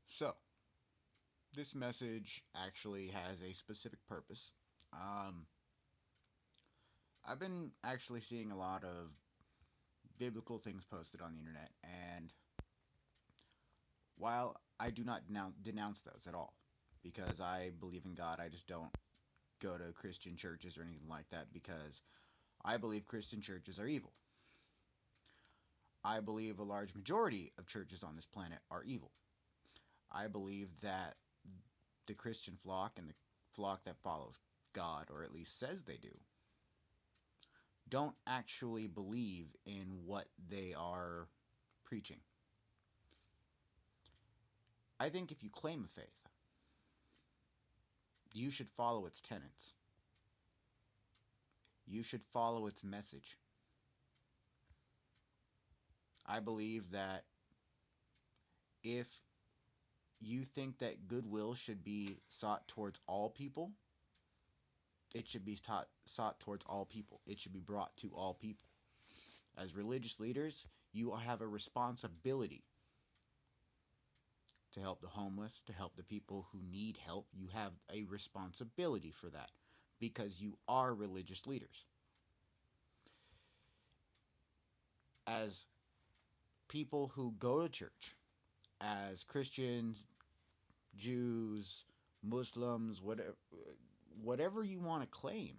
So, this message actually has a specific purpose. Um, I've been actually seeing a lot of biblical things posted on the internet, and while I do not denounce those at all, because I believe in God, I just don't go to Christian churches or anything like that because I believe Christian churches are evil. I believe a large majority of churches on this planet are evil. I believe that the Christian flock and the flock that follows God, or at least says they do, don't actually believe in what they are preaching. I think if you claim a faith, you should follow its tenets. You should follow its message. I believe that if you think that goodwill should be sought towards all people, it should be sought towards all people. It should be brought to all people. As religious leaders, you have a responsibility to help the homeless, to help the people who need help. You have a responsibility for that because you are religious leaders. As people who go to church, as Christians, Jews, Muslims, whatever you want to claim,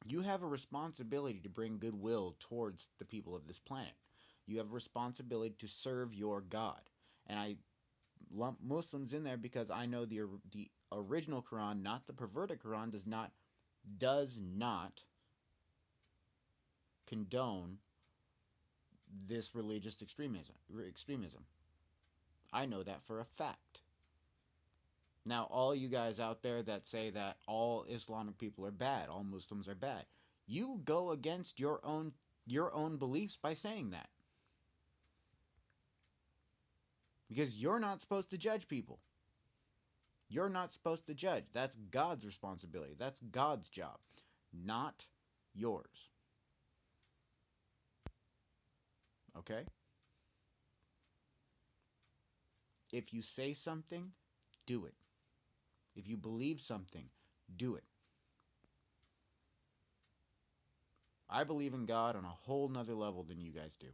you have a responsibility to bring goodwill towards the people of this planet. You have a responsibility to serve your God. And I lump Muslims in there because I know the original Quran, not the perverted Quran, does not condone this religious extremism. I know that for a fact. Now, all you guys out there that say that all Islamic people are bad, all Muslims are bad, you go against your own beliefs by saying that. Because you're not supposed to judge people. You're not supposed to judge. That's God's responsibility. That's God's job, not yours. Okay? If you say something, do it. If you believe something, do it. I believe in God on a whole nother level than you guys do.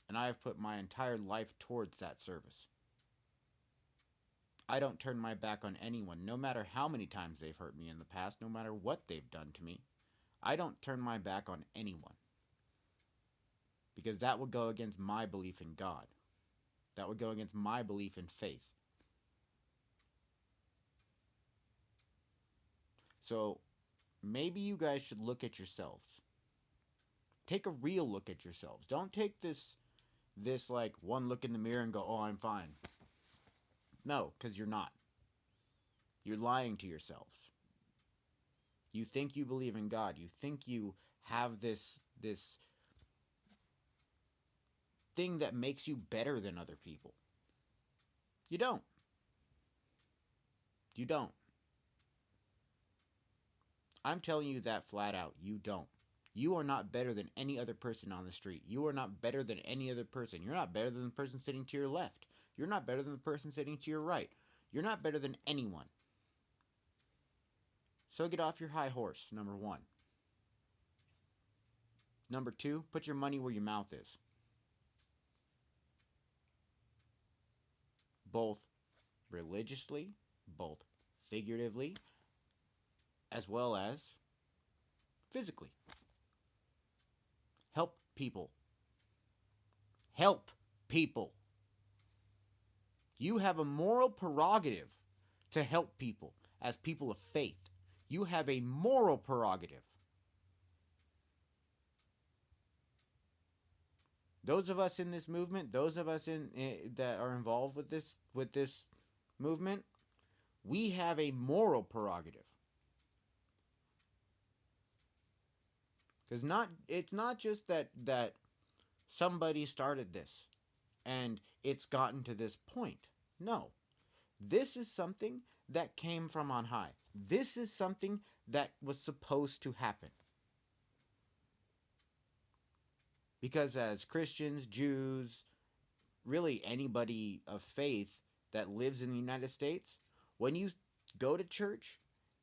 And I have put my entire life towards that service. I don't turn my back on anyone, no matter how many times they've hurt me in the past, no matter what they've done to me. I don't turn my back on anyone. Because that would go against my belief in God. That would go against my belief in faith. So maybe you guys should look at yourselves. Take a real look at yourselves. Don't take this like one look in the mirror and go, "Oh, I'm fine." No, cuz you're not. You're lying to yourselves. You think you believe in God. You think you have this thing that makes you better than other people. You don't. You don't. I'm telling you that flat out. You don't. You are not better than any other person on the street. You are not better than any other person. You're not better than the person sitting to your left. You're not better than the person sitting to your right. You're not better than anyone. So get off your high horse, number one. Number two, put your money where your mouth is. Both religiously, both figuratively, as well as physically. Help people. Help people. You have a moral prerogative to help people as people of faith. You have a moral prerogative. Those of us in this movement, those of us that are involved with this movement, we have a moral prerogative. Because it's not just that somebody started this and it's gotten to this point. No. This is something that came from on high. This is something that was supposed to happen. Because as Christians, Jews, really anybody of faith that lives in the United States, when you go to church,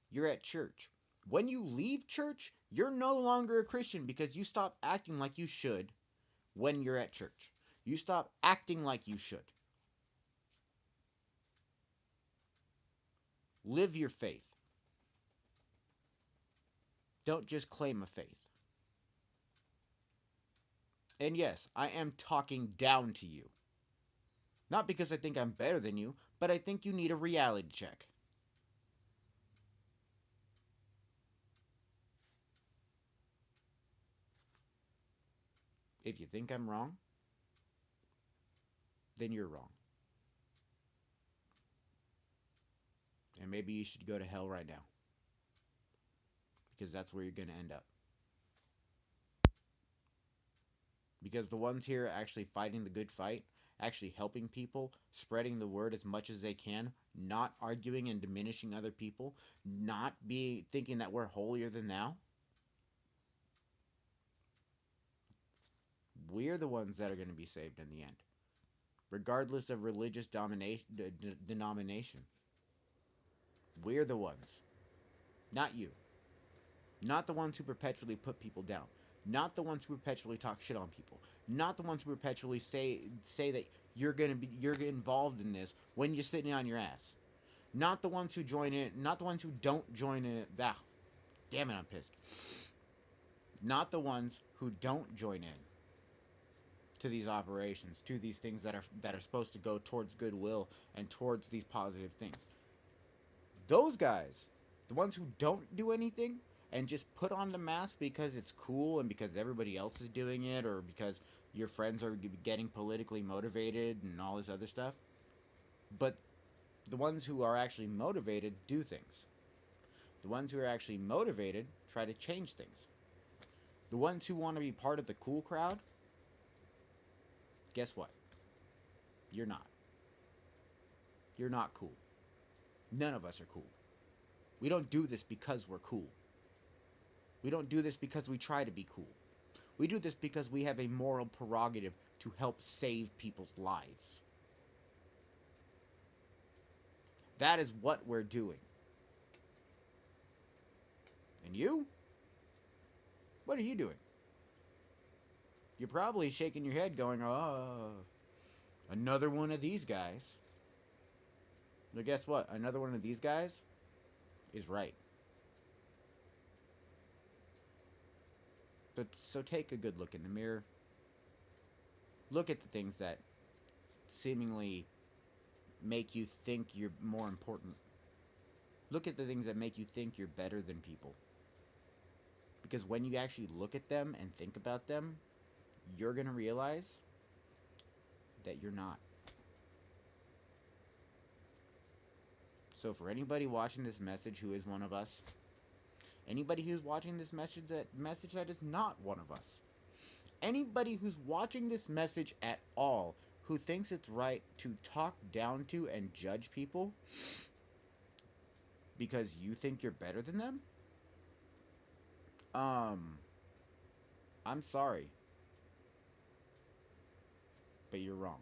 you're at church. When you leave church, you're no longer a Christian because you stop acting like you should when you're at church. You stop acting like you should. Live your faith. Don't just claim a faith. And yes, I am talking down to you. Not because I think I'm better than you, but I think you need a reality check. If you think I'm wrong, then you're wrong. And maybe you should go to hell right now. Because that's where you're going to end up. Because the ones here actually fighting the good fight, actually helping people, spreading the word as much as they can, not arguing and diminishing other people, not being thinking that we're holier than thou. We're the ones that are going to be saved in the end, regardless of religious denomination. We're the ones, not you. Not the ones who perpetually put people down. Not the ones who perpetually talk shit on people. Not the ones who perpetually say that you're involved in this when you're sitting on your ass. Not the ones who join in. Not the ones who don't join in. Ah, damn it, I'm pissed. Not the ones who don't join in to these operations, to these things that are supposed to go towards goodwill and towards these positive things. Those guys, the ones who don't do anything and just put on the mask because it's cool and because everybody else is doing it or because your friends are getting politically motivated and all this other stuff. But the ones who are actually motivated do things. The ones who are actually motivated try to change things. The ones who want to be part of the cool crowd, guess what? You're not. You're not cool. None of us are cool. We don't do this because we're cool. We don't do this because we try to be cool. We do this because we have a moral prerogative to help save people's lives. That is what we're doing. And you? What are you doing? You're probably shaking your head going, oh, another one of these guys. But guess what? Another one of these guys is right. But so take a good look in the mirror. Look at the things that seemingly make you think you're more important. Look at the things that make you think you're better than people. Because when you actually look at them and think about them, you're going to realize that you're not. So for anybody watching this message who is one of us, anybody who's watching this message that is not one of us, anybody who's watching this message at all who thinks it's right to talk down to and judge people because you think you're better than them, I'm sorry, but you're wrong.